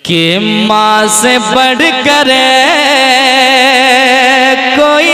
कि माँ से बढ़कर कोई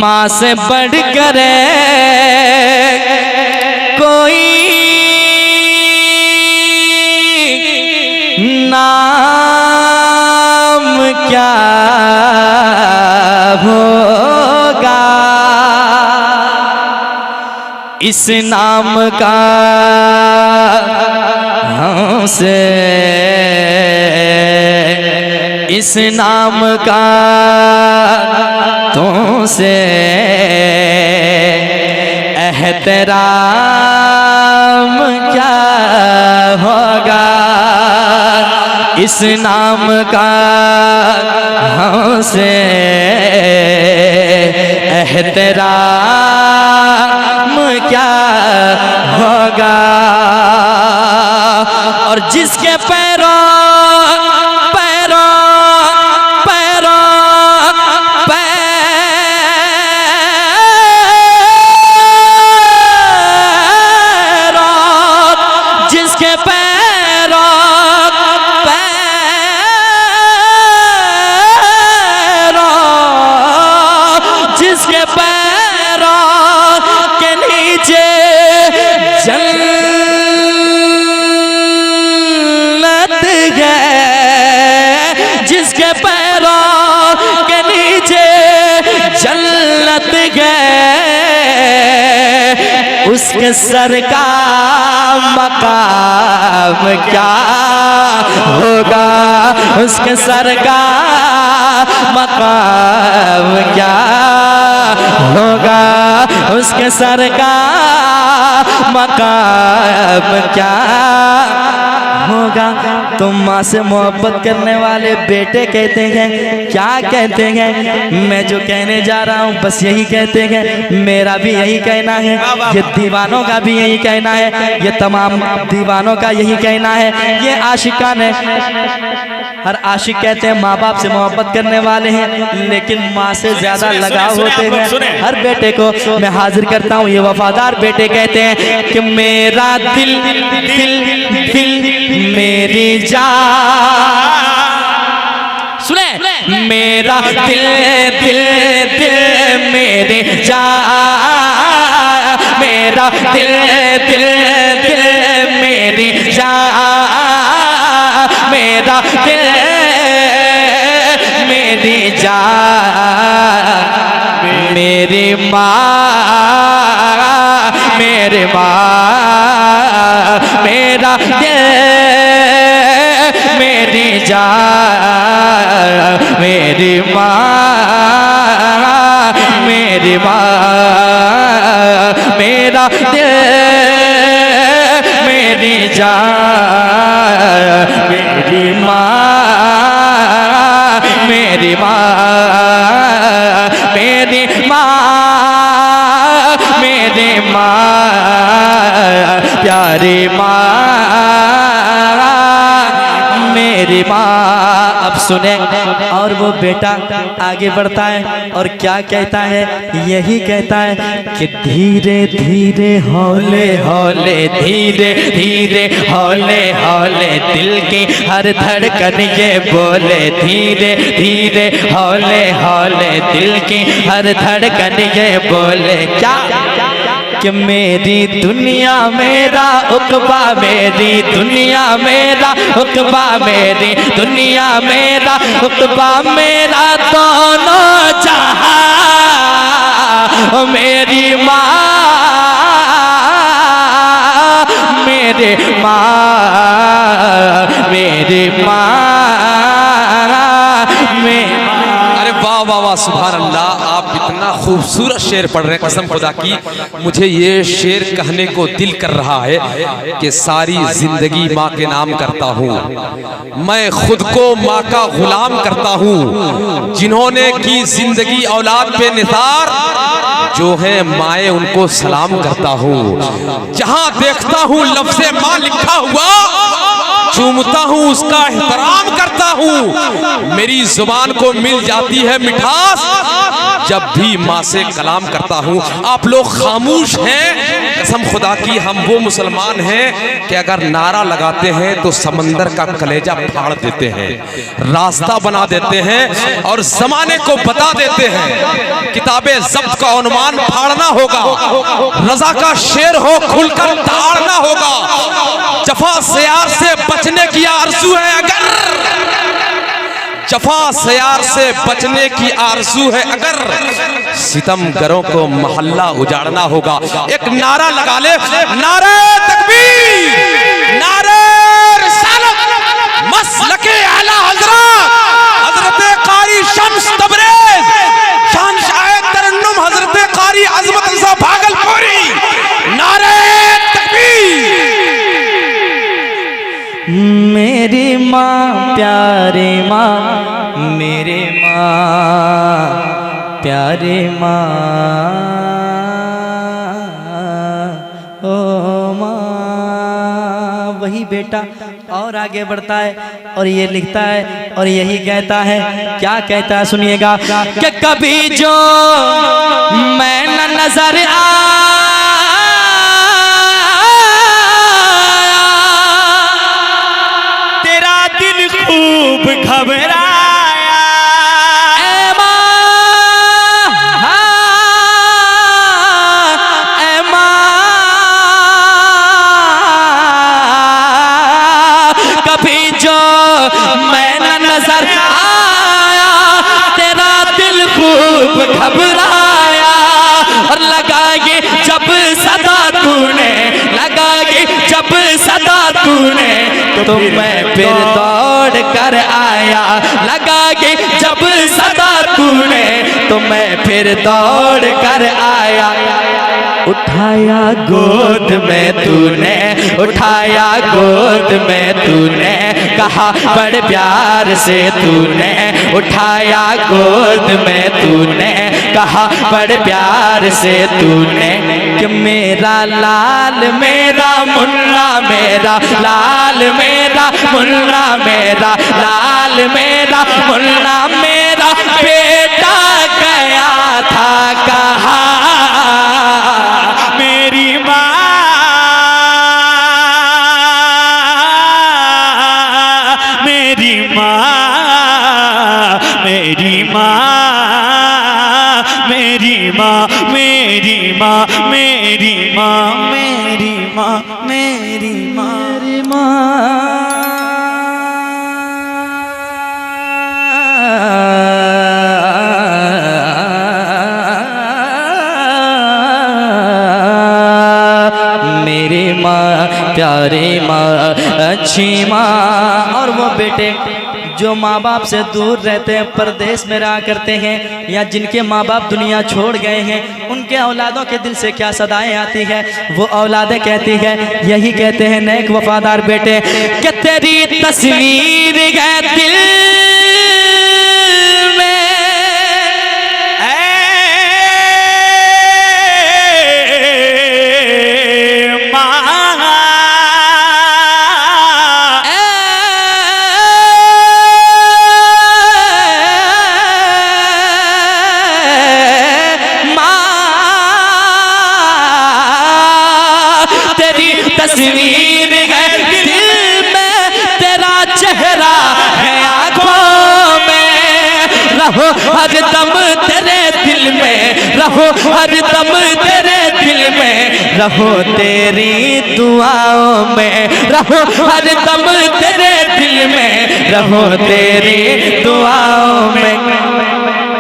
माँ से बढ़कर कोई नाम क्या होगा, इस नाम का हमसे, इस नाम का तुमसे एहतराम क्या होगा, इस नाम का हमसे एहतराम क्या होगा। और जिसके पैरों जिसके पैरों के नीचे जन्नत गए, उसके सर का मकाम क्या होगा, उसके सर का मकाम क्या होगा, उसके सर का मकाम क्या होगा। तो माँ से मोहब्बत करने वाले बेटे कहते हैं, क्या कहते हैं, मैं जो कहने जा रहा हूँ बस यही कहते हैं, मेरा भी यही कहना है, ये दीवानों का भी यही कहना है, ये तमाम दीवानों का यही कहना है, ये आशिकान है। हर आशिक कहते हैं माँ बाप से मोहब्बत करने वाले हैं, लेकिन माँ से ज्यादा लगाव होते हैं। हर बेटे को मैं हाजिर करता हूँ, ये वफादार बेटे कहते हैं कि मेरा दिल दिल दिल मेरी जान, सुने, मेरा दिल दिल दिल मेरी जान, मेरा दिल दिल दिल मेरी जान, मेरा दिल मेरी जान, मेरी माँ, मेरी माँ, मेरा दिल मेरी जान, मेरी माँ, मेरी माँ, मेरा दिल मेरी जान, मेरी माँ, मेरी माँ, मेरी माँ, मेरी माँ, प्यारी माँ, मेरी माँ। अब सुने, और वो बेटा आगे बढ़ता है और क्या कहता है, यही कहता है कि धीरे धीरे हौले हौले, धीरे धीरे हौले हौले दिल की हर धड़कन ये बोले, धीरे धीरे हौले हौले दिल की हर धड़कन ये बोले, क्या कि मेरी दुनिया मेरा उक़बा, मेरी दुनिया मेरा उक़बा, मेरी दुनिया मेरा उक़बा, मेरा दोनों जहां, मेरी माँ, मेरी माँ, मेरी माँ, अरे वाह वाह वाह वाह, सुभान अल्लाह। आप इतना खूबसूरत शेर पढ़ रहे हैं, कसम खुदा की मुझे ये शेर कहने को दिल कर रहा है कि सारी जिंदगी माँ के नाम करता हूँ, मैं खुद को माँ का गुलाम करता हूँ। जिन्होंने की जिंदगी औलाद पे निसार, जो है माए उनको सलाम करता हूँ। जहाँ देखता हूँ लफ्ज़े माँ लिखा हुआ, चूमता हूँ उसका एहतराम करता हूँ। मेरी जुबान को मिल जाती है मिठास जब भी माँ से कलाम करता हूँ। आप लोग खामोश हैं, कसम खुदा की हम वो मुसलमान हैं कि अगर नारा लगाते हैं तो समंदर का कलेजा फाड़ देते हैं, रास्ता बना देते हैं और जमाने को बता देते हैं। किताबे ज़ब्त का उन्वान फाड़ना होगा, रजा का शेर हो खुलकर ताड़ना होगा। जफा सयार से बचने की आरज़ू है अगर, जफा सयार से बचने की आरज़ू है अगर, सितमगरों को मोहल्ला उजाड़ना होगा। एक नारा लगा ले, नारे तकबीर, नारे रिसालत, मसलके आला हज़रत, हज़रत कारी शम्स तबरेज़, शहंशाह तरन्नुम हज़रत कारी अज़मत रज़ा भागलपुरी, नारे तकबीर। मेरी माँ प्यारे माँ, मेरे माँ प्यारे माँ, ओ माँ। वही बेटा और आगे बढ़ता है और ये लिखता है और यही कहता है, क्या कहता है सुनिएगा, कि कभी जो मैं न नजर खूब घबराया, ऐ माँ, ऐ माँ, कभी जो मैं न नजर आया, तेरा दिल खूब घबराया। और लगाई जब सदा तूने, लगाई जब सदा तूने, तो मैं फिर दौड़ कर आया। लगा के जब सदा तूने, तो मैं फिर दौड़ कर आया। उठाया गोद में तूने, उठाया गोद में तूने, कहा बड़े प्यार से तूने, उठाया गोद में तूने, कहा बड़े प्यार से तूने, कि मेरा लाल मेरा मुन्ना, मेरा लाल मेरा मुन्ना, मेरा लाल मेरा मुन्ना, मेरा बेटा गया था कहाँ। मेरी माँ, मेरी माँ, मेरी माँ, मेरी माँ, मेरी माँ, मेरी माँ, मेरी माँ, मेरी माँ, मेरी माँ। मेरी माँ प्यारी माँ, अच्छी माँ। और वो बेटे जो माँ बाप से दूर रहते हैं, परदेश में रहा करते हैं, या जिनके माँ बाप दुनिया छोड़ गए हैं, उनके औलादों के दिल से क्या सदाएं आती है। वो औलादें कहती है, यही कहते हैं नेक वफादार बेटे, कि तेरी तस्वीर है दिल में, तस्वीर है दिल में, तेरा चेहरा है आँखों में, रहो हर दम तेरे दिल में, रहो हर दम तेरे दिल में, रहो तेरी दुआओं में, रहो हर दम तेरे दिल में, रहो तेरी दुआओं में।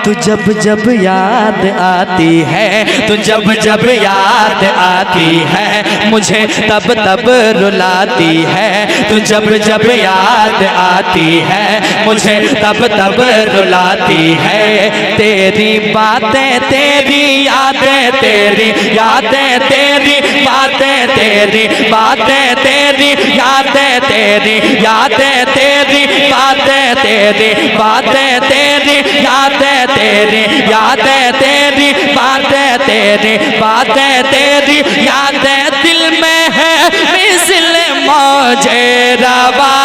तू जब जब याद आती है, तू जब जब याद आती है, मुझे तब तब रुलाती है। तू जब जब याद आती है, मुझे तब तब रुलाती है। तेरी बातें तेरी यादें, तेरी यादें तेरी बातें, तेरी बातें तेरी यादें, तेरी यादें तेरी बातें, तेरी बातें तेरी यादें, तेरी यादें तेरी बातें, तेरी बातें तेरी यादें दिल में है मिसल मौजे रवा।